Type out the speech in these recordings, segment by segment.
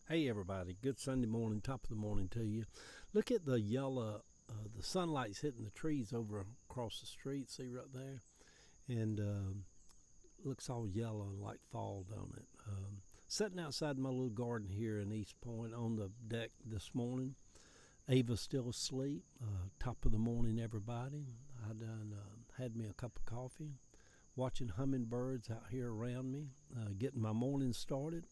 Hey everybody, good Sunday morning, top of the morning to you. Look at the yellow, the sunlight's hitting the trees over across the street, see right there? And looks all yellow and like fall, don't it? Sitting outside my little garden here in East Point on the deck this morning. Ava's still asleep. Top of the morning, everybody. I done had me a cup of coffee, watching hummingbirds out here around me, getting my morning started.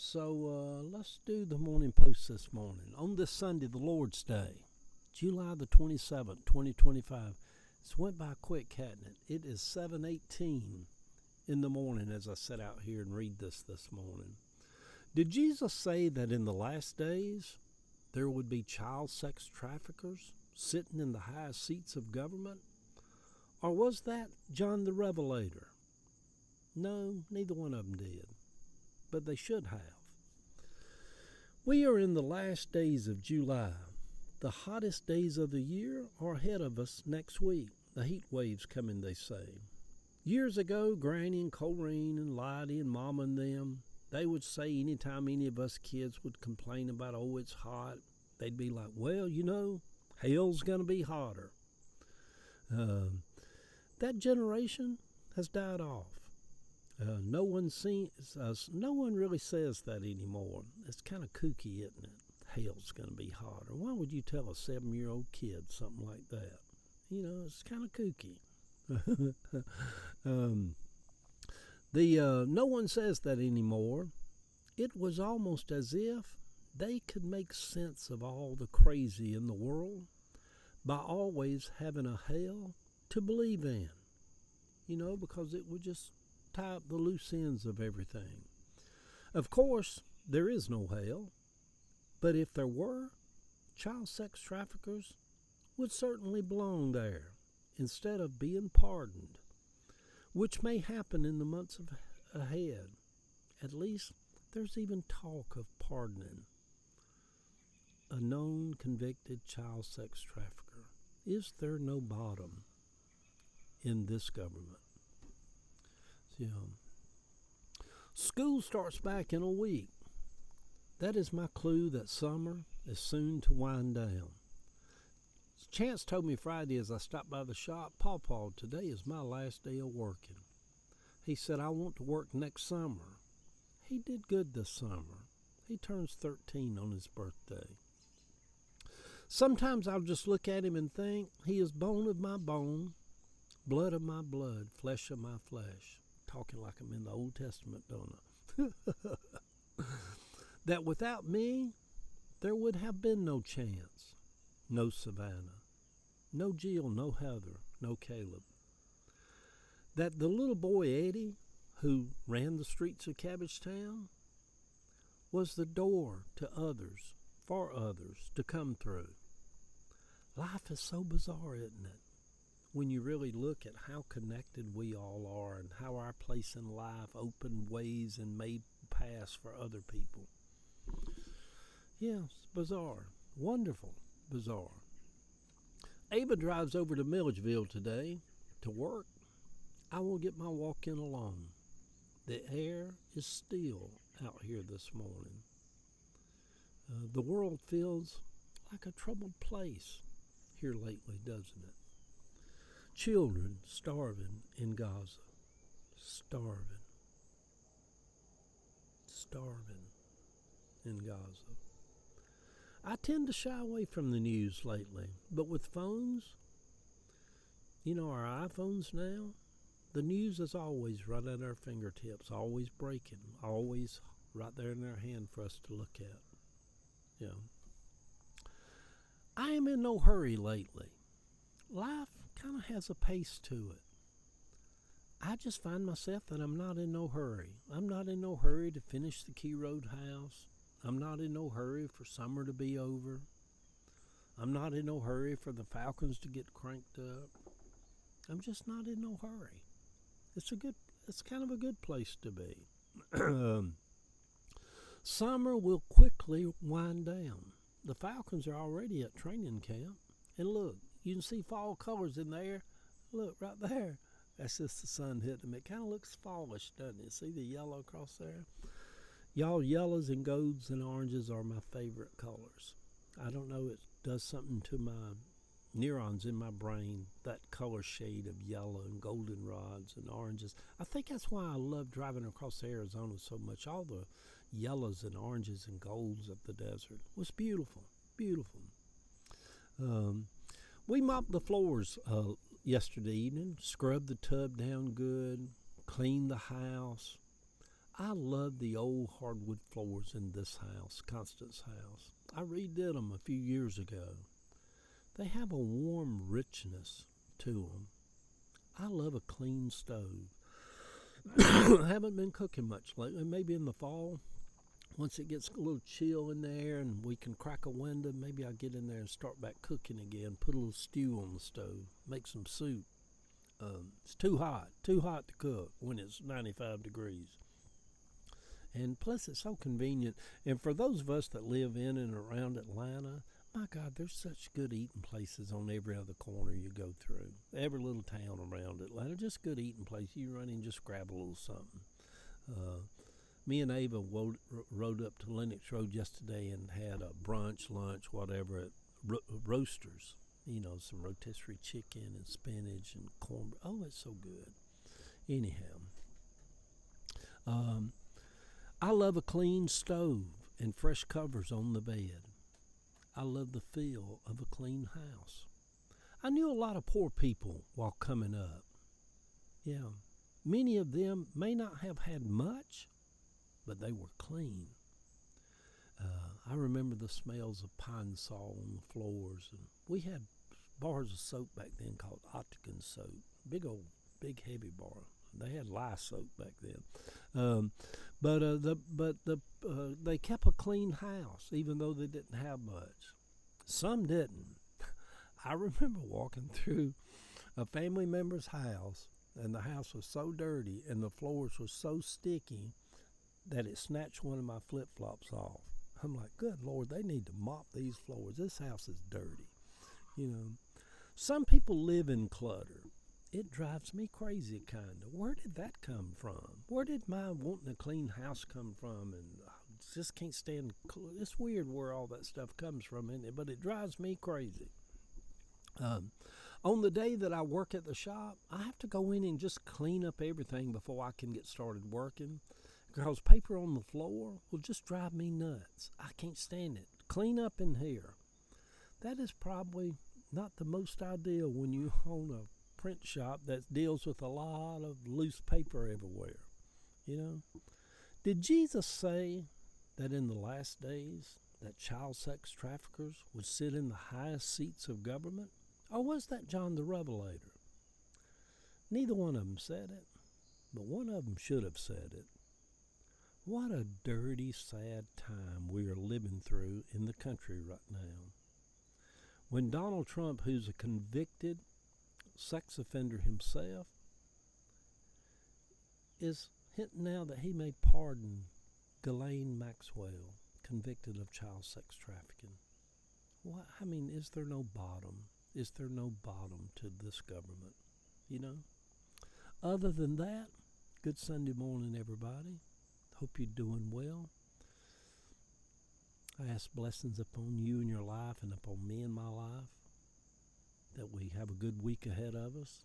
So let's do the morning post this morning. On this Sunday, the Lord's Day, July the 27th, 2025. It's went by quick, hadn't it? It is 7:18 in the morning as I sit out here and read this morning. Did Jesus say that in the last days there would be child sex traffickers sitting in the highest seats of government? Or was that John the Revelator? No, neither one of them did, but they should have. We are in the last days of July. The hottest days of the year are ahead of us next week. The heat wave's coming, they say. Years ago, Granny and Colleen and Lottie and Mama and them, they would say anytime any of us kids would complain about, oh, it's hot, they'd be like, well, hell's going to be hotter. That generation has died off. No one really says that anymore. It's kind of kooky, isn't it? Hell's going to be hotter. Why would you tell a 7-year-old kid something like that? It's kind of kooky. No one says that anymore. It was almost as if they could make sense of all the crazy in the world by always having a hell to believe in. Because it would just tie up the loose ends of everything. Of course, there is no hell, but if there were, child sex traffickers would certainly belong there instead of being pardoned, which may happen in the months ahead. At least there's even talk of pardoning a known convicted child sex trafficker. Is there no bottom in this government? School starts back in a week. That is my clue that summer is soon to wind down. Chance told me Friday as I stopped by the shop, Pawpaw, today is my last day of working. He said, I want to work next summer. He did good this summer. He turns 13 on his birthday. Sometimes I'll just look at him and think, he is bone of my bone, blood of my blood, flesh of my flesh. Talking like I'm in the Old Testament, don't I? That without me, there would have been no Chance, no Savannah, no Jill, no Heather, no Caleb. That the little boy Eddie, who ran the streets of Cabbagetown, was the door to others, for others to come through. Life is so bizarre, isn't it? When you really look at how connected we all are and how our place in life opened ways and made paths for other people. Yeah, it's bizarre. Wonderful, bizarre. Ava drives over to Milledgeville today to work. I will get my walk in alone. The air is still out here this morning. The world feels like a troubled place here lately, doesn't it? Children starving in Gaza. Starving in Gaza. I tend to shy away from the news lately, but with phones, our iPhones now, the news is always right at our fingertips, always breaking, always right there in our hand for us to look at. I am in no hurry lately. Life kind of has a pace to it. I just find myself that I'm not in no hurry. I'm not in no hurry to finish the Key Road house. I'm not in no hurry for summer to be over. I'm not in no hurry for the Falcons to get cranked up. I'm just not in no hurry. It's kind of a good place to be. Summer will quickly wind down. The Falcons are already at training camp. And look, you can see fall colors in the air. Look, right there. That's just the sun hitting them. It kind of looks fallish, doesn't it? See the yellow across there? Y'all, yellows and golds and oranges are my favorite colors. I don't know, it does something to my neurons in my brain, that color shade of yellow and goldenrods and oranges. I think that's why I love driving across Arizona so much. All the yellows and oranges and golds of the desert was beautiful, beautiful. We mopped the floors yesterday evening, scrubbed the tub down good, cleaned the house. I love the old hardwood floors in this house, Constance's house. I redid them a few years ago. They have a warm richness to them. I love a clean stove. I haven't been cooking much lately. Maybe in the fall, once it gets a little chill in there and we can crack a window, maybe I'll get in there and start back cooking again. Put a little stew on the stove, make some soup. It's too hot to cook when it's 95 degrees. And plus, it's so convenient. And for those of us that live in and around Atlanta, my God, there's such good eating places on every other corner you go through. Every little town around Atlanta, just good eating places. You run in and just grab a little something. Me and Ava rode up to Lenox Road yesterday and had a brunch, lunch, whatever, at Roasters. You know, some rotisserie chicken and spinach and corn. Oh, it's so good. Anyhow, I love a clean stove and fresh covers on the bed. I love the feel of a clean house. I knew a lot of poor people while coming up. Yeah, many of them may not have had much, but they were clean. I remember the smells of pine sol on the floors, and we had bars of soap back then called Octagon soap. Big heavy bar. They had lye soap back then. They kept a clean house, even though they didn't have much. Some didn't. I remember walking through a family member's house, and the house was so dirty and the floors were so sticky that it snatched one of my flip-flops off. I'm like, good Lord, they need to mop these floors. This house is dirty. You know, some people live in clutter. It drives me crazy, kind of. Where did that come from? Where did my wanting a clean house come from? And I just can't stand. It's weird where all that stuff comes from, isn't it? But it drives me crazy. On the day that I work at the shop, I have to go in and just clean up everything before I can get started working. Because paper on the floor will just drive me nuts. I can't stand it. Clean up in here. That is probably not the most ideal when you own a print shop that deals with a lot of loose paper everywhere. You know, did Jesus say that in the last days that child sex traffickers would sit in the highest seats of government? Or was that John the Revelator? Neither one of them said it, but one of them should have said it. What a dirty, sad time we are living through in the country right now. When Donald Trump, who's a convicted sex offender himself, is hinting now that he may pardon Ghislaine Maxwell, convicted of child sex trafficking. What? I mean, is there no bottom? Is there no bottom to this government? You know? Other than that, good Sunday morning, everybody. Hope you're doing well. I ask blessings upon you in your life and upon me in my life, that we have a good week ahead of us,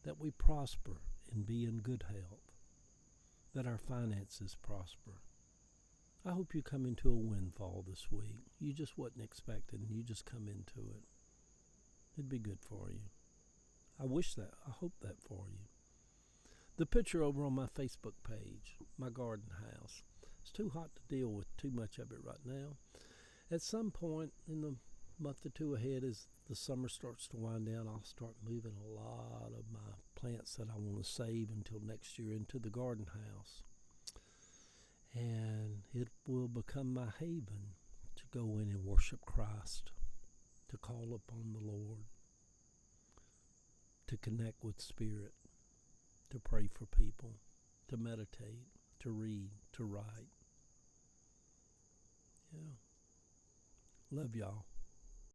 that we prosper and be in good health, that our finances prosper. I hope you come into a windfall this week. You just wasn't expecting, you just come into it. It'd be good for you. I wish that. I hope that for you. The picture over on my Facebook page, my garden house. It's too hot to deal with too much of it right now. At some point in the month or two ahead, as the summer starts to wind down, I'll start moving a lot of my plants that I want to save until next year into the garden house. And it will become my haven to go in and worship Christ, to call upon the Lord, to connect with Spirit, to pray for people, to meditate, to read, to write. Yeah. Love y'all.